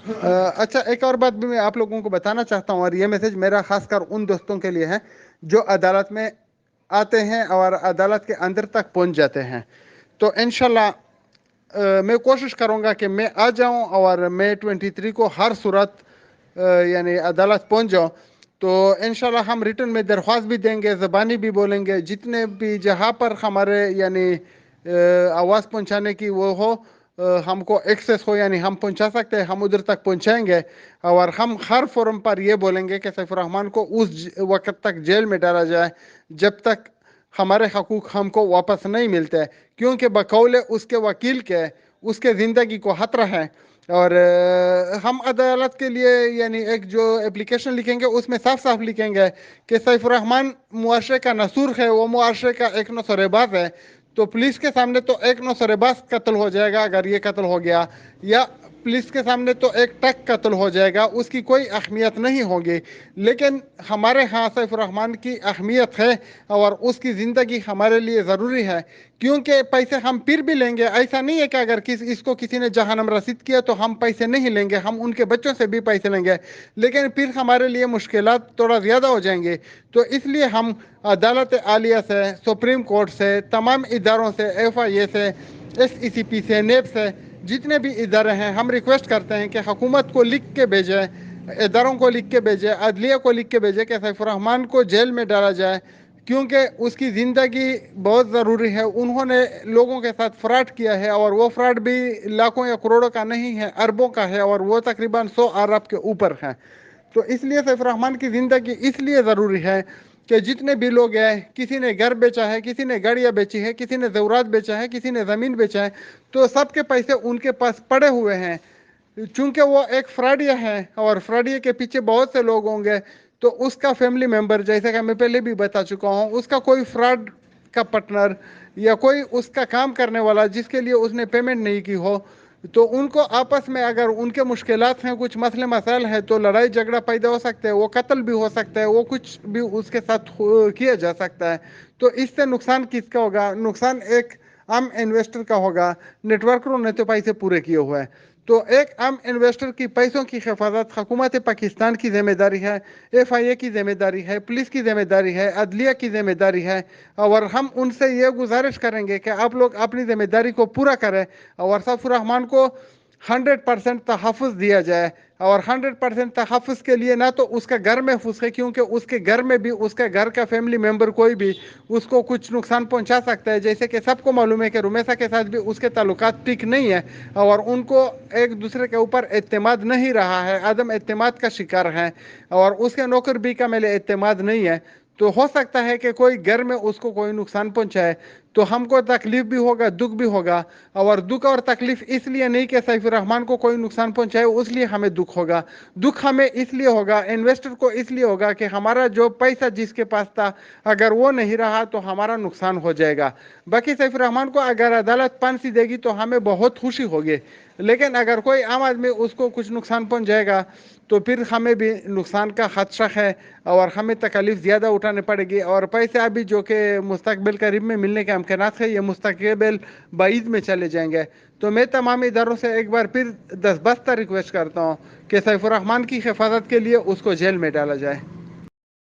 اچھا، ایک اور بات بھی میں آپ لوگوں کو بتانا چاہتا ہوں، اور یہ میسج میرا خاص کر ان دوستوں کے لیے ہے جو عدالت میں آتے ہیں اور عدالت کے اندر تک پہنچ جاتے ہیں. تو انشاءاللہ میں کوشش کروں گا کہ میں آ جاؤں اور میں 23 کو ہر صورت یعنی عدالت پہنچ جاؤں. تو انشاءاللہ ہم ریٹن میں درخواست بھی دیں گے، زبانی بھی بولیں گے، جتنے بھی جہاں پر ہمارے یعنی آواز پہنچانے کی وہ ہو، ہم کو ایکسیس ہو، یعنی ہم پہنچا سکتے ہیں، ہم ادھر تک پہنچائیں گے. اور ہم ہر فورم پر یہ بولیں گے کہ سیف الرحمان کو اس وقت تک جیل میں ڈالا جائے جب تک ہمارے حقوق ہم کو واپس نہیں ملتے، کیونکہ بقول اس کے وکیل کے اس کے زندگی کو خطرہ ہے. اور ہم عدالت کے لیے یعنی ایک جو اپلیکیشن لکھیں گے اس میں صاف صاف لکھیں گے کہ سیف الرحمان معاشرے کا نصور ہے، وہ معاشرے کا ایک نوسر باز ہے. تو پولیس کے سامنے تو ایک نوسر باز قتل ہو جائے گا اگر یہ قتل ہو گیا، یا پولیس کے سامنے تو ایک ٹک قتل ہو جائے گا، اس کی کوئی اہمیت نہیں ہوگی. لیکن ہمارے ہاں سیف الرحمان کی اہمیت ہے اور اس کی زندگی ہمارے لیے ضروری ہے. کیونکہ پیسے ہم پھر بھی لیں گے، ایسا نہیں ہے کہ اگر اس کو کسی نے جہنم رسید کیا تو ہم پیسے نہیں لیں گے، ہم ان کے بچوں سے بھی پیسے لیں گے، لیکن پھر ہمارے لیے مشکلات تھوڑا زیادہ ہو جائیں گے. تو اس لیے ہم عدالت عالیہ سے، سپریم کورٹ سے، تمام اداروں سے، ایف آئی اے سے، ایس ای سی پی سے، نیب سے، جتنے بھی ادارے ہیں، ہم ریکویسٹ کرتے ہیں کہ حکومت کو لکھ کے بھیجیں، اداروں کو لکھ کے بھیجے، عدلیہ کو لکھ کے بھیجے کہ سیف الرحمان کو جیل میں ڈالا جائے، کیونکہ اس کی زندگی بہت ضروری ہے. انہوں نے لوگوں کے ساتھ فراڈ کیا ہے، اور وہ فراڈ بھی لاکھوں یا کروڑوں کا نہیں ہے، اربوں کا ہے، اور وہ تقریباً 100 ارب کے اوپر ہے. تو اس لیے سیف الرحمان کی زندگی اس لیے ضروری ہے کہ جتنے بھی لوگ ہیں، کسی نے گھر بیچا ہے، کسی نے گاڑیاں بیچی ہے، کسی نے زیورات بیچا ہے، کسی نے زمین بیچا ہے، تو سب کے پیسے ان کے پاس پڑے ہوئے ہیں. چونکہ وہ ایک فراڈیا ہے اور فراڈیا کے پیچھے بہت سے لوگ ہوں گے، تو اس کا فیملی ممبر، جیسا کہ میں پہلے بھی بتا چکا ہوں، اس کا کوئی فراڈ کا پارٹنر یا کوئی اس کا کام کرنے والا جس کے لیے اس نے پیمنٹ نہیں کی ہو، تو ان کو آپس میں اگر ان کے مشکلات ہیں، کچھ مسئلے مسائل ہیں، تو لڑائی جھگڑا پیدا ہو سکتا ہے، وہ قتل بھی ہو سکتا ہے، وہ کچھ بھی اس کے ساتھ کیا جا سکتا ہے. تو اس سے نقصان کس کا ہوگا؟ نقصان ایک عام انویسٹر کا ہوگا. نیٹ ورکروں نے تو پیسے پورے کیے ہوئے ہیں. تو ایک عام انویسٹر کی پیسوں کی حفاظت حکومت پاکستان کی ذمہ داری ہے، ایف آئی اے کی ذمہ داری ہے، پولیس کی ذمہ داری ہے، عدلیہ کی ذمہ داری ہے. اور ہم ان سے یہ گزارش کریں گے کہ آپ لوگ اپنی ذمہ داری کو پورا کریں اور سیف الرحمان کو 100% تحفظ دیا جائے. اور 100% تحفظ کے لیے نہ تو اس کا گھر محفوظ ہے، کیونکہ اس کے گھر میں بھی اس کے گھر کا فیملی ممبر کوئی بھی اس کو کچھ نقصان پہنچا سکتا ہے. جیسے کہ سب کو معلوم ہے کہ رومیسا کے ساتھ بھی اس کے تعلقات ٹھیک نہیں ہے، اور ان کو ایک دوسرے کے اوپر اعتماد نہیں رہا ہے، عدم اعتماد کا شکار ہے، اور اس کے نوکر بھی کا میرے اعتماد نہیں ہے. تو ہو سکتا ہے کہ کوئی گھر میں اس کو کوئی نقصان پہنچائے، تو ہم کو تکلیف بھی ہوگا، دکھ بھی ہوگا. اور دکھ اور تکلیف اس لیے نہیں کہ سیف الرحمان کو کوئی نقصان پہنچائے اس لیے ہمیں دکھ ہوگا. دکھ ہمیں اس لیے ہوگا، انویسٹر کو اس لیے ہوگا کہ ہمارا جو پیسہ جس کے پاس تھا اگر وہ نہیں رہا تو ہمارا نقصان ہو جائے گا. باقی سیف الرحمان کو اگر عدالت پھانسی دے گی تو ہمیں بہت خوشی ہوگی، لیکن اگر کوئی عام آدمی اس کو کچھ نقصان پہنچ جائے گا تو پھر ہمیں بھی نقصان کا خدشہ ہے، اور ہمیں تکلیف زیادہ اٹھانے پڑے گی. اور پیسے ابھی جو کہ مستقبل قریب میں ملنے کے امکانات ہے، یہ مستقبل بعید میں چلے جائیں گے. تو میں تمام اداروں سے ایک بار پھر دستبستہ ریکویسٹ کرتا ہوں کہ سیف الرحمان کی حفاظت کے لیے اس کو جیل میں ڈالا جائے.